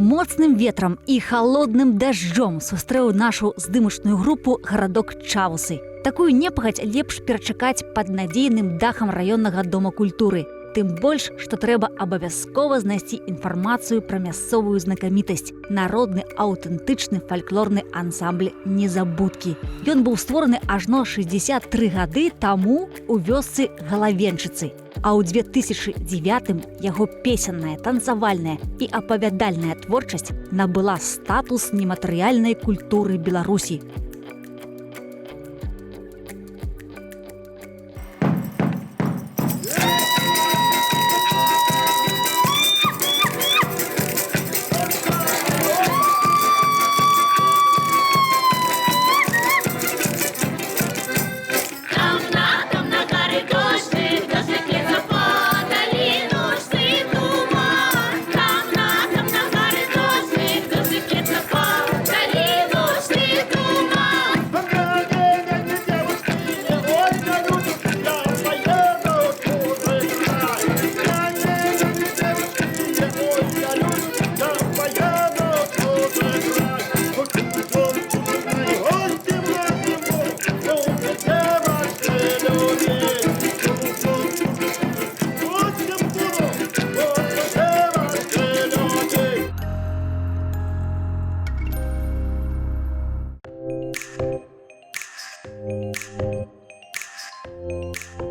моцным ветрам і халодным дажджом сустрэў нашу здымачную групу гарадок Чавусы. Такую непагадзь лепш перачакаць пад надзейным дахам раённага дома культуры. Тым больш, што трэба абавязкова знайсці інфармацыю пра мясцовую знакамітасць – народны аўтэнтычны фальклорны ансамбль «Незабудкі». Ён быў створаны ажно 63 гады таму у вёсцы Галавенчыцы. А ў 2009-м яго песенная, танцавальная і апавядальная творчасць набыла статус нематэрыяльнай культуры Беларусі.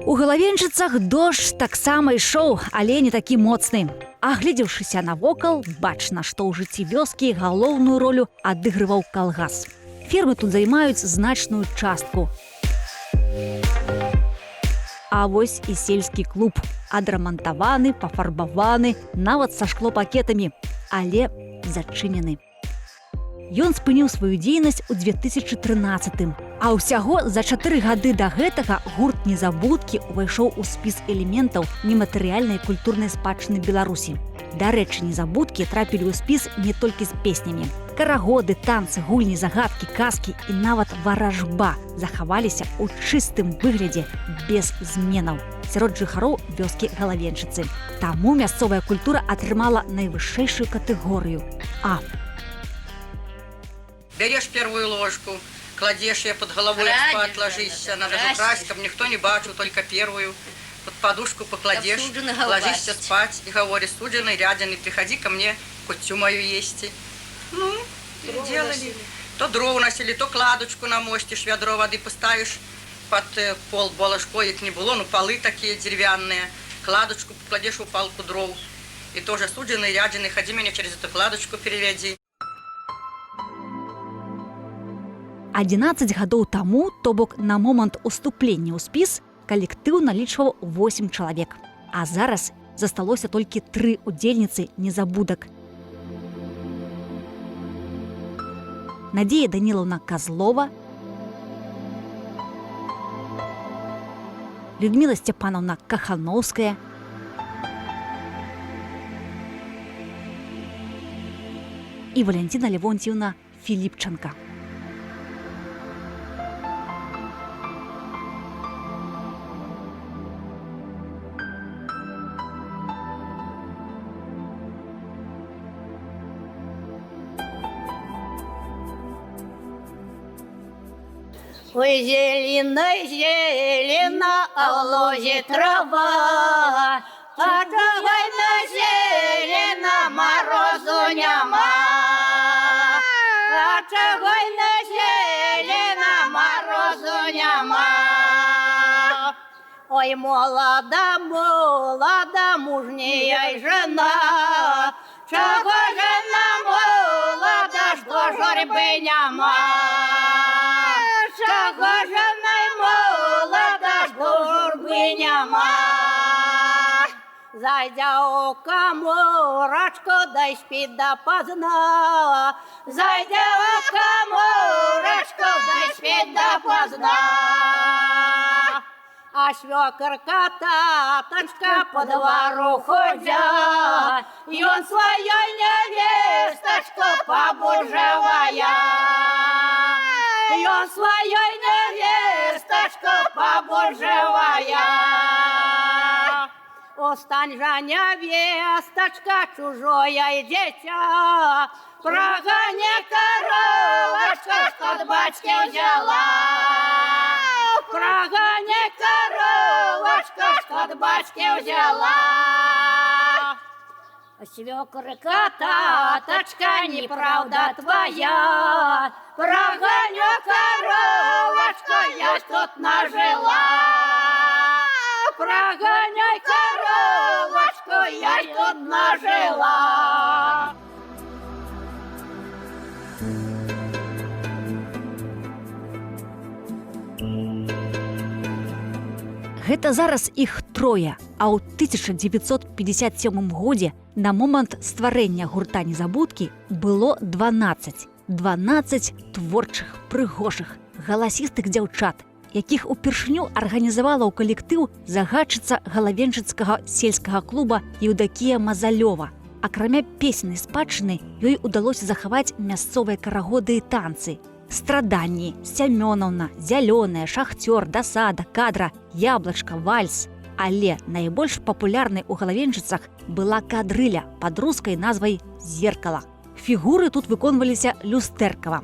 У Галавенчыцах дождж таксама ішоў, але не такі моцны. Агледзеўшыся навокал, бачна, што ў жыцці вёскі галоўную ролю адыгрываў калгас. Фермы тут займаюць значную частку. А вось і сельскі клуб. Адрамантаваны, пафарбаваны, нават са шклопакетамі, але зачынены. Ён спыніў сваю дзейнасць у 2013-м. А ўсяго за 4 гады да гэтага гурт «Незабудкі» увайшоў у спіс элементаў нематэрыяльнай культурнай спадчыны Беларусі. Дарэчы, «Незабудкі» трапілі ў спіс не толькі з песнямі. Карагоды, танцы, гульні, загадкі, казкі і нават варажба захаваліся ў чыстым выглядзе без зменаў сярод жыхароў вёскі Галавенчыцы. Таму мясцовая культура атрымала найвышэйшую катэгорыю А. Берешь первую ложку, кладешь ее под головой, спать ложишься, надо убрать, чтобы никто не бачил, только первую. Под подушку покладешь, ложишься спать и говоришь: студеный, рядяный, приходи ко мне, кутю мою есть. Ну, делали. То дров носили, то кладочку намостишь, ведро воды поставишь под пол, боложко, их не было, ну полы такие деревянные, кладочку покладешь в палку дров. И тоже студеный, рядяный, ходи меня через эту кладочку переведи. 11 гадоў таму, то бок на момант уступлення ў спіс, калектыў налічваў 8 чалавек. А зараз засталося толькі 3 удзельніцы незабудак. Надзея Данілаўна Казлова, Людміла Сцяпанаўна Кахановская, і Валентина Левонтьевна Філіпченка. Ой, зелено, а в лозе трава, а травайна зелена, морозу нема. А травайна зелена, морозу нема. Ой, молода, молода, мужняя жена, чего жена молода, что журбы нема. Чого жена молода, що журби нема. Зайдя у каморочку, дай спить допоздна. Зайдя у каморочку, дай спить допоздна. А свекорка таточка по двору ходя, и он своей невесточку побужевая. И он своей невесточку побужевая. Устань же, невесточка, чужое дитя, прогони коровочка, что от батьки взяла. Прогони коровочка, что от батьки взяла. Свекрка, таточка, неправда твоя, прогоню коровочка, я тут нажила. Прогоняй коровочку, я тут нажила. Гэта зараз іх трое, а ў 1957 годзе на момант стварэння гурта «Незабудкі» было 12 творчых, прыгожых, галасістых дзяўчат, якіх упершыню арганізавала ў калектыў загадчыца галавенчыцкага сельскага клуба Еўдакія Мазалёва. Акрамя песеннай спадчыны, ёй удалося захаваць мясцовыя карагоды і танцы. Страданні, Сямёнаўна, Зялёная, Шахцёр, Дасада, Кадра, Яблачка, Вальс. Але найбольш папулярнай у галавенчыцах была кадрыля пад рускай назвай «Зеркала». Фігуры тут выконваліся люстэркава.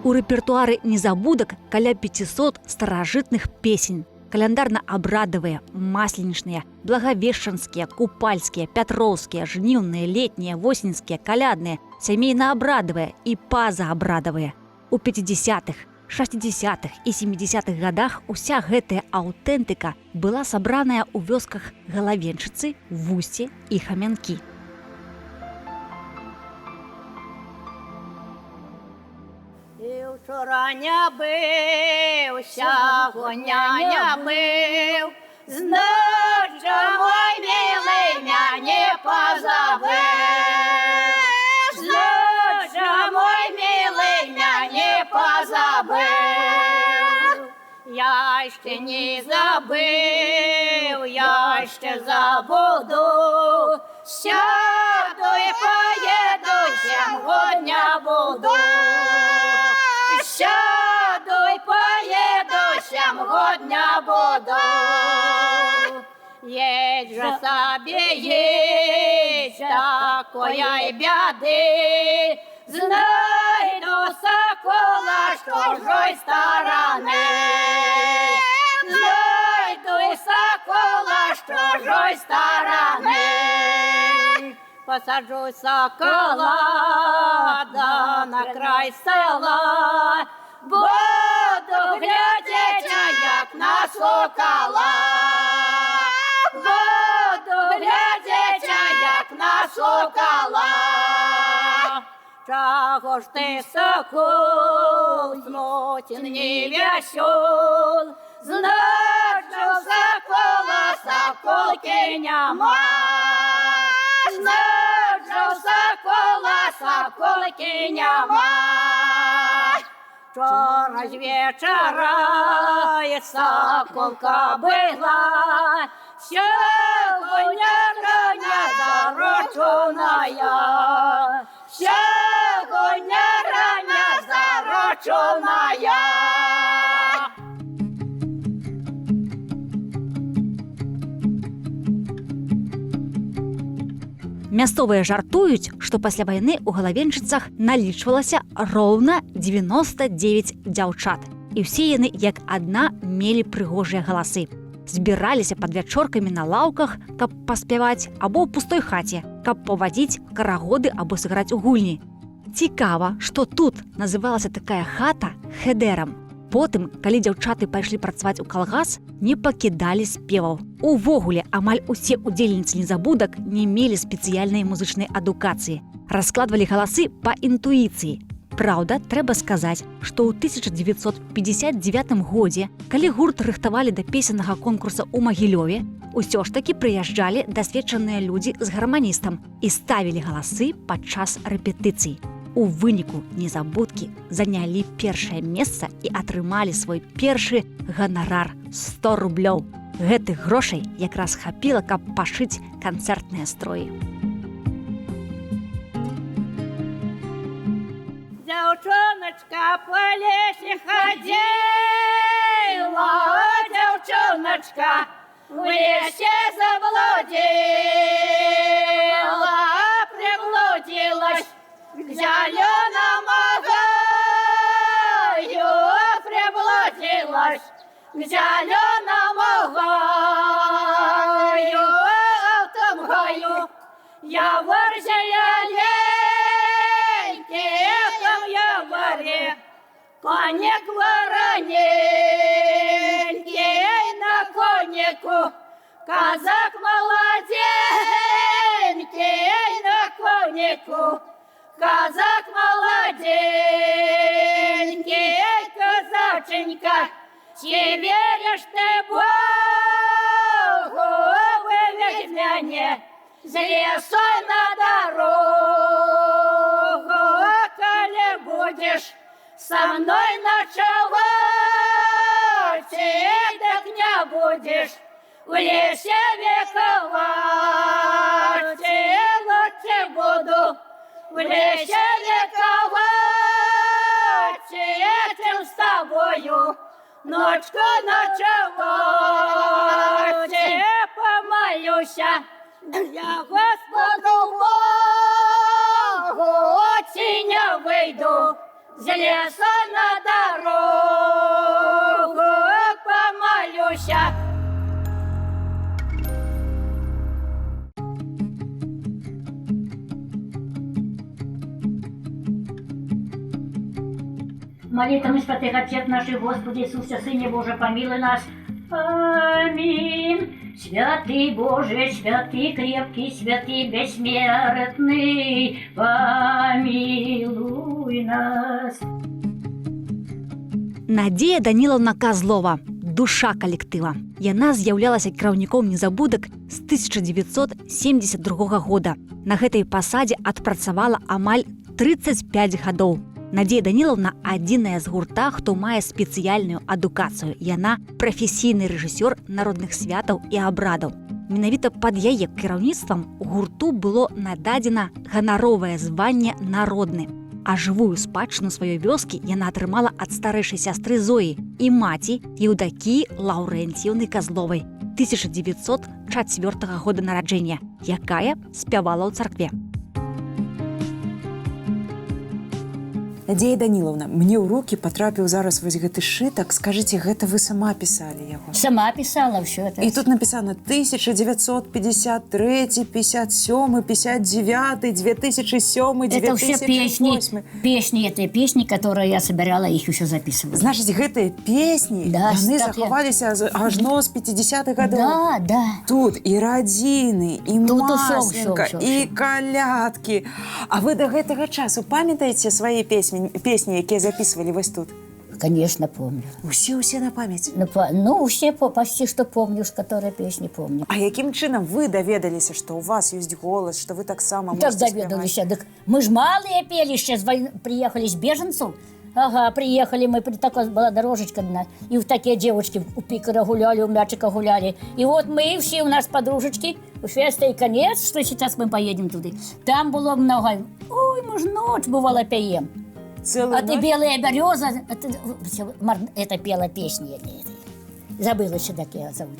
У рэпертуары «Незабудак» каля 500 старажытных песень. Каляндарна-абрадавыя, масленічныя, благавешчанскія, купальскія, пятроўскія, жніўныя, летнія, восеньскія, калядныя, сямейна-абрадавыя і пазаабрадавыя. У 50-х, 60-х і 70-х гадах уся гэтая аўтэнтыка была сабраная ў вёсках галавенчыцы, Вусці і Хамянкі. Вчора не быў, сягоння не быў, знать жа, мой милый, мяне позабыў. Знать жа, мой милый, мяне позабыў. Я ще не забыл, я ще забуду, сяду и поеду, 7 год не буду. Сяду и поеду, 7 год не буду. Едь же себе, едь, такой беды, знайду сокола с чужой стороны. Знайду и сокола с чужой стороны. Посаджу сокола, да на край села, буду глядеть, як на сокола. Буду глядеть, як на сокола. Чого ж ти, сокол, змотін не весел? Знать, що сокола, соколки нема. Знать, що сокола, соколки нема. Вчора з вечора і соколка була, сьогодні рання зароченая. Сьогодні рання зароченая. Мясцовыя жартуюць, што пасля вайны ў галавенчыцах налічвалася роўна 99 дзяўчат. І ўсе яны, як адна, мелі прыгожыя галасы. Збіраліся пад вячоркамі на лаўках, каб паспяваць, або ў пустой хаце, каб павадзіць карагоды або сыграць у гульні. Цікава, што тут называлася такая хата хедэрам. Потым, калі дзяўчаты пайшлі працаваць у калгас, не пакідалі спеваў. Увогуле, амаль усе удзельніцы незабудак не мелі спецыяльнай музычнай адукацыі. Раскладвалі галасы па інтуіцыі. Праўда, трэба сказаць, што ў 1959 годзе, калі гурт рыхтавалі да песеннага конкурса ў Магілёве, усё ж такі прыязджалі дасведчаныя людзі з гарманістам і ставілі галасы падчас рэпетыцый. У выніку незабудкі занялі першае месца і атрымалі свой першы ганарар 100 рублёў. Гэтых грошай якраз хапіла, каб пашыць канцэртныя строі. Дзяўчыначка па лесе хадзіла, дзяўчыначка в лесе заблудзіла, приблудзілась к зеленому гаю, приблудилась к зеленому гаю, а в том гаю я ворзая леньки, там я воре, конек вороненький, на коннику казак молоденький, на коннику казак молоденький, казаченька, чи веришь ты Богу, выведь меня с лесу на дорогу, коли будешь со мной ночевать, так не будешь в лесе вековать, лучше буду в лесе вековать, чем с тобою ночку ночевать. Помолюся я Господу Богу, не выйду с леса на дорогу, помолюся. Молитвами святых Отец наших, Господи Иисусе, Сыне Божий, помилуй нас. Аминь. Святый Боже, святый крепкий, святый бессмертный, помилуй нас. Надзея Данілаўна Казлова, душа калектыва. Яна з'яўлялася кіраўніком незабудак з 1972 года. На гэтай пасадзе адпрацавала амаль 35 гадоў. Надзея Данілаўна адзіная з гурта, хто мае спецыяльную адукацыю. Яна прафесійны рэжысёр народных святаў і абрадаў. Менавіта пад яе кіраўніцтвам гурту было нададзена ганаровае званне народны. А жывую спадчыну сваёй вёскі яна атрымала ад старэйшай сястры Зоі і маці Еўдакіі Лаўрэнціўны Казловай 1904 года нараджэння, якая спявала ў царкве. Надзея Данілаўна, мне ў рукі патрапіў зараз вось гэты сшытак. Скажыце, гэта вы сама пісалі яго? Сама писала все это. І тут написано 1953, 57, 59, 2007, 2008. Это все песни этой песни, которые я собирала, их еще записывала. Значит, гэтыя песні, Да, яны так захаваліся ажно з 50-х гадоў. Да, да. Тут і радзіны, і Тут масленка, усё. і калядкі. А вы до гэтага часу памятаеце свае песні, якія записывалі вось тут? Конечно, помню. Усе на памяць? Ну, все почти что помню, которые песни помню. А якім чынам вы даведаліся, што у вас ёсць голас, што вы таксама Так можете доведалися. Так мы ж малые пели, сейчас приехали с беженцев. Ага, приехали мы, такая была дорожечка, и в такие девочки у пикера гуляли, у мячика гуляли. И вот мы все, у нас подружечки, у феста и конец, что сейчас мы поедем туда. Там было много. Ой, мы ж ночь бывало пеем. Целую ты белая береза, это пела песни. Забыла, что такие зовут.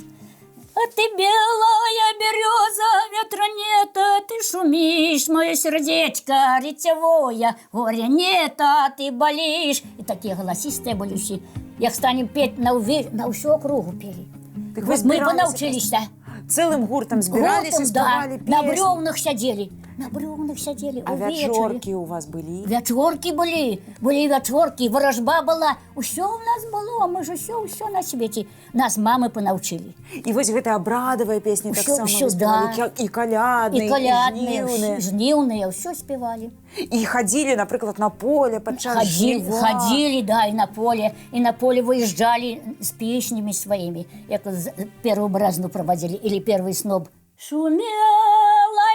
А ты белая береза, ветра нет, а ты шумишь, мое сердечко ретевое, горя нет, а ты болишь. И такие голосистые были все. Як станем петь на всю округу пели. Так вот мы понаучились, да. Целым гуртом збирались и спевали песни. На бревнах сидели. На бревнах сидели, А вячорки у вас были? Вячорки были вячорки, ворожба была. Усё у нас было, мы же усё на свете. Нас мамы понаучили. І вось гэта абрадавая песня Усё- таксама усё, вы спявалі, да. і калядныя, И колядные, жніўныя. жнивные, все спевали. І хадзілі, напрыклад, на поле падчас жніва. Ходили, да, и на поле выезжали с песнями своими. Як первую бразну проводили, или первый сноб. Шумела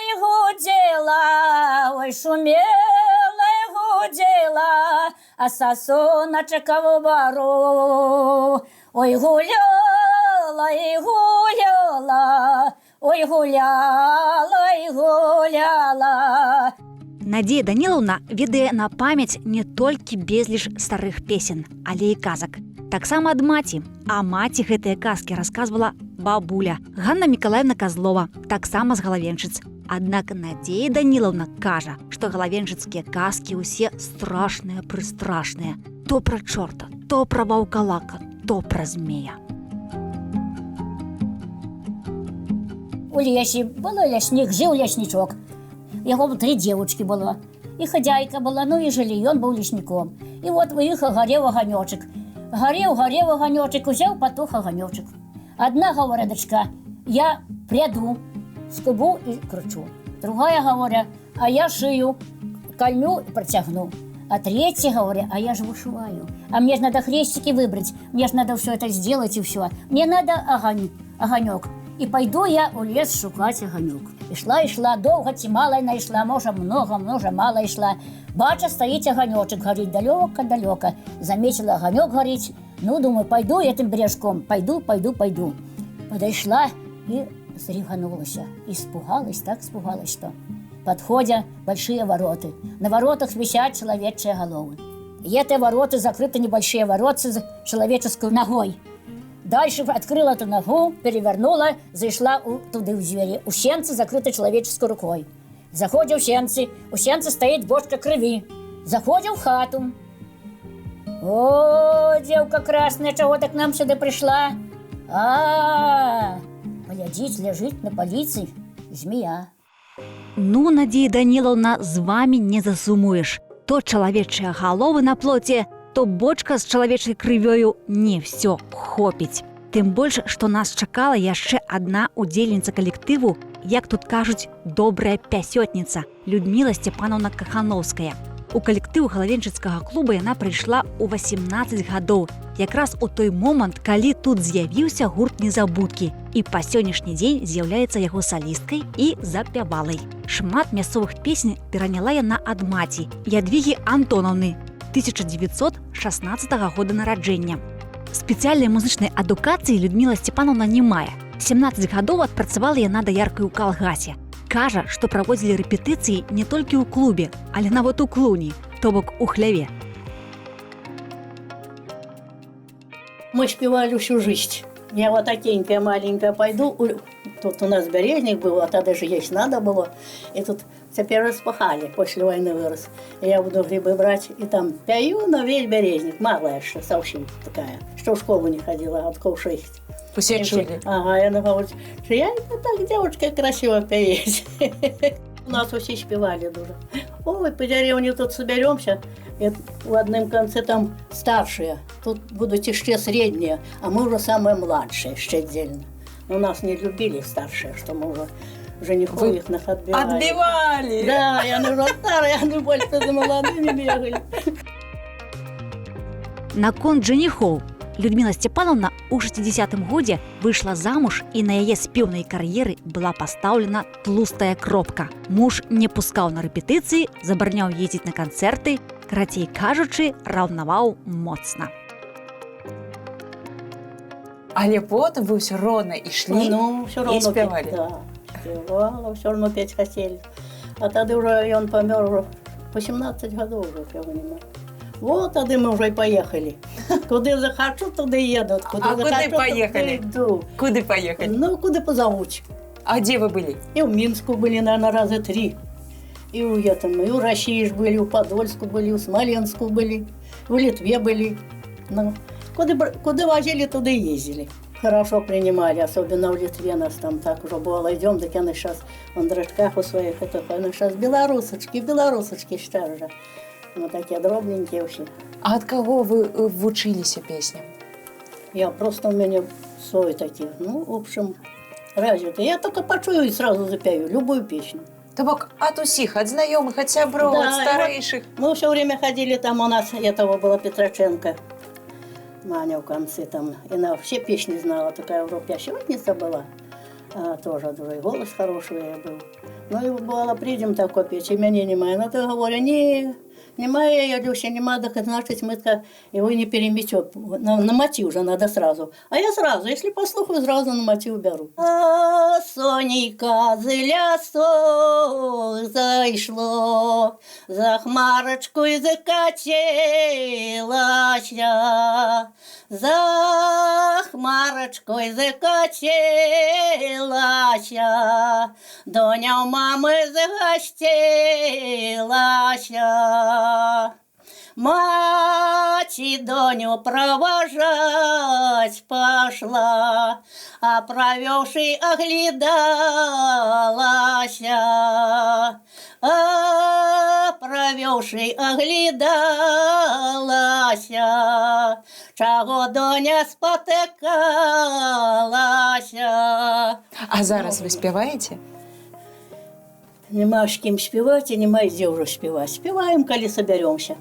и гудела, ой, шумела и гудела, а сосоночек в бару. Ой, гуляла и гуляла, ой, гуляла и гуляла. Надзея Данілаўна ведае на памяць не толькі безліч старых песен, але і казак. Таксама ад маці. А маці гэтыя казкі расказвала бабуля Ганна Мікалаевна Козлова, таксама з галавенчыц. Аднак Надзея Данілаўна кажа, што галавенчыцкія казкі ўсе страшныя-прыстрашныя. То пра чорта, то пра ваўкалака, то пра змея. У лесе было ляснік, жыў ляснічок. Яго 3 девочки было. И хозяйка была, ну и жили, он был лесником. И вот выехал, горел огонечек. Горел огонечек, взял потух огонечек. Одна говорит, дочка, я пряду, скубу и кручу. Другая говорит, а я шию, кольну и протягну. А третья говорит, а я же вышиваю. А мне же надо хрестики выбрать, мне же надо все это сделать и все. Мне надо огонек. И пойду я у лес шукать огонек. Ішла, долго ці мало найшла, може много, мало ішла. Бача, стоит огонечек, горит далеко. Заметила, огонек горит. Ну, думаю, пойду этим бережком, пойду. Подошла и среганулась. Испугалась, так испугалась, что. Подходя большие ворота. На воротах висят человечьи головы. И эти ворота закрыты, небольшие ворота с человеческой ногой. Дальше открыла эту ногу, перевернула, зашла туда в двери. У сенца закрыта человеческой рукой. Заходим в сенцы, у сенца стоит бочка крови. Заходим в хату. О, девка красная, чего так нам сюда пришла? Глядите, лежит на полиции змея. Ну, Надзея Данілаўна, з вами не засумуеш. То чалавечыя галовы на плоце, то бочка з чалавечай крывёю не ўсё хопіць. Тым больш, што нас чакала яшчэ адна удзельніца калектыву, як тут кажуць, добрая пясётніца Людміла Сцепановна Кахановская. У калектыў галавенчыцкага клуба яна прыйшла ў 18 гадоў, якраз у той момант, калі тут з'явіўся гурт «Незабудкі», і па сённяшні дзень з'яўляецца яго салісткай і запявалай. Шмат мясцовых песень пераняла яна ад маці Ядвігі Антонаўны, 1916 года нараджэння. Спецыяльнай музычнай адукацыі Людміла Сцепановна не мае. 17 гадоў адпрацавала яна даяркай у калгасе. Кажа, што праводзілі рэпетыцыі не толькі ў клубе, але нават у клуні, то бок у хляве. Мы спевали всю жизнь. Я вот такенькая маленькая пойду. Тут у нас березник был, а тогда же есть надо было. И тут теперь распахали, после войны вырос. И я буду грибы брать, и там пою на весь березник. Малая, что совсем такая, что в школу не ходила, годков 6. Усе чулі. Ага, я говорю, что я так девочка красиво пеет. У нас все спевали дуже. Ой, по деревне тут соберемся. И в одном конце там старшие, тут будут еще средние, а мы уже самые младшие, еще отдельно. Но нас не любили старшие, что мы уже женихов их нас отбивали. Отбивали! Да, я не уже старая, они больше за молодыми бегали. Наконт жаніхоў Людміла Сцепановна ў 60-м годзе выйшла замуж, і на яе спеўнай кар'еры была пастаўлена тлустая кропка. Муж не пускаў на рэпетыцыі, забараняў ездзіць на канцэрты, карацей кажучы, раўнаваў моцна. Але потым вы ўсё роўна ішлі і спявалі. Да, спевала, все равно петь хотели. А тогда уже он помер уже 18 годов уже пел не мог. Вот тогда мы уже и поехали. Куда захочу, туда еду. А куды поехали? Куды поехали? Ну, куда позовут. А где вы были? И в Минску были, наверное, раза 3. И у России были, у Подольску были, у Смоленску были, в Литве были. Ну, куда возили, туда и ездили. Хорошо принимали, особенно в Литве нас там так уже бывало. Идем, так они сейчас в андрачках у своих, они сейчас белорусочки считаю уже. Ну, такие дробненькие все. А ад каго вы вучыліся песням? Я просто у меня свой таких, ну, в общем, развитый. Я только почую и сразу запою любую песню. То бок ад усіх, ад знаёмых, ад сяброў, Да, ад старэйшых. Мы все время ходили, там у нас этого была Петроченко, Маня в конце там. И она все песни знала, такая рукоплящеватница была. Тоже другой голос хороший был. Ну и бывало, придем такой петь, и меня немає. Ну, то говорю, немає, я Люся, нема, так значит, мы его не переметем. На мотив уже надо сразу. А я сразу, если послухаю, сразу на мотив беру. А сонейка з лясу зайшло, за хмарочкою закачилася, за хмарочкою закачилася, доня у мами загостилася. Мать доню провожать пошла, а провевший оглядалася, а провевший оглядалася, чого доня спотикалася. А зараз ви спяваєте? Нема з ким співати, і нема де вже співати. Співаємо, коли соберемося.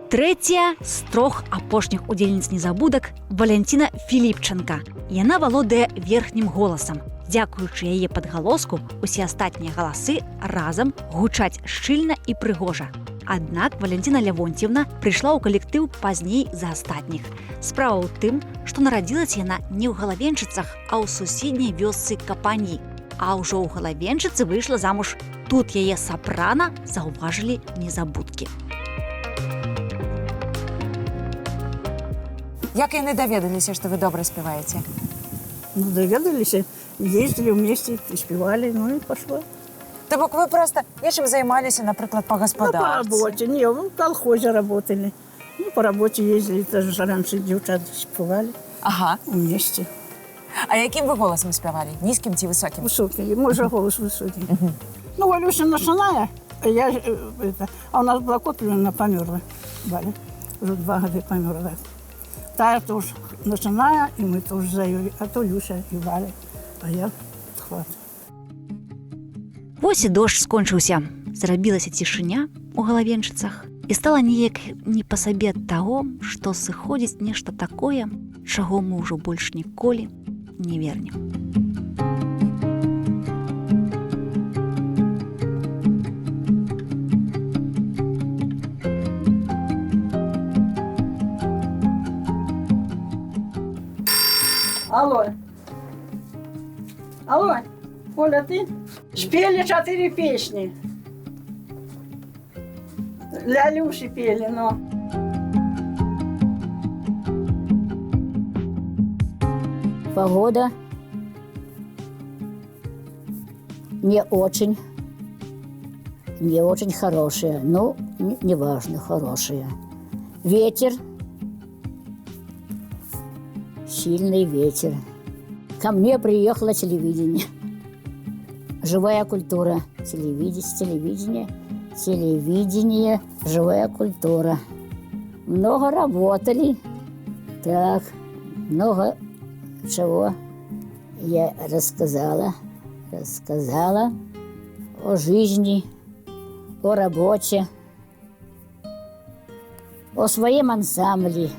Трэцяя з 3 апошніх удзельніц незабудак Валянціна Філіпчанка. Яна валодае верхнім голасам. Дзякуючы яе падгалоску, усе астатнія галасы разам гучаць шчыльна і прыгожа. Аднак Валянціна Лявонцівна прыйшла ў калектыў пазней за астатніх. Справа ў тым, што нарадзілася яна не ў Галавенчыцах, а ў суседняй вёсцы Капані. А ўжо ў Галавенчыцы выйшла замуж. Тут яе сапрана заўважылі незабудкі. Як яны даведаліся, што вы добра спяваеце? Ну, доведались, ездили вместе, спевали, ну и пошло. То бок вы просто нечым займаліся, напрыклад, па Ну, по гаспадарцы? работе, не, в колхозе работали. Ну, по работе ездили, тоже раньше девчата спевали Ага. вместе. А якім вы голасам спявалі? Нізкім ці высокім? Высокий, мой же голос высокий. Ну, Валюша начиная, а у нас была Котлина, она померла, Валя, уже 2 года померла. Тая тоже начиная, и мы тоже за ее, а то Люся и Валя, а я хват. Вось і дождж скончыўся. Зрабілася цішыня ў Галавенчыцах. І стала неяк не па сабе ад таго, што сыходзіць нешта такое, чаго мы ўжо больш ніколі не вернем. Алло. Алло, Оля, ты? Спели 4 песни. Для Люши пели, но... Погода не очень хорошая, ну, неважно, хорошая. Ветер, сильный ветер. Ко мне приехало телевидение. Живая культура. Телевидение, живая культура. Много работали. Так, много чего я рассказала о жизни, о работе, о своем ансамбле.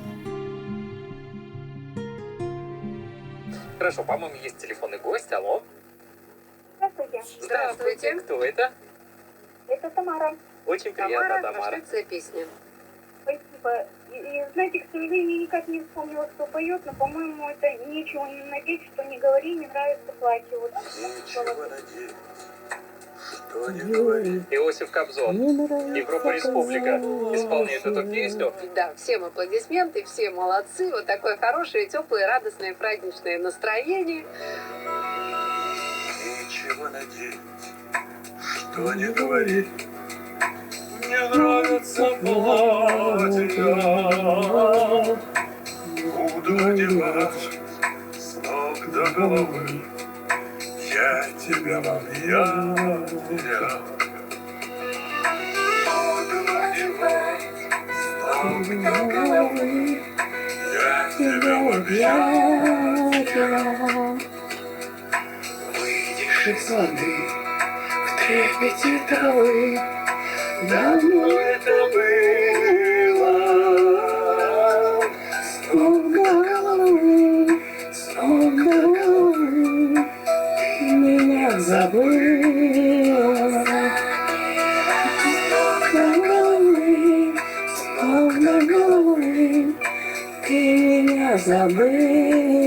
Хорошо, по-моему, есть телефонный гость. Алло. Здравствуйте. Здравствуйте. Кто это? Это Тамара. Очень приятно, Тамара. Наша песня. Спасибо. И, знаете, к сожалению, никак не вспомнила, кто поет, но, по-моему, это нечего не надеть, что не говори, не нравится платье. Вот. Иосиф Кобзон. Европа Республика исполняет эту песню. Да, всем аплодисменты, все молодцы. Вот такое хорошее, теплое, радостное, праздничное настроение. Нечего надеть, что не говори, мне нравится платье. Буду одевать с ног до головы я тебя в объятия. Буду одевать с ног до головы я тебя в объятия. Выйдешь из воды в трепете травы. Давно это было. С ног до головы, с ног до головы ты меня забыла. С ног до головы, с ног до головы ты меня забыла.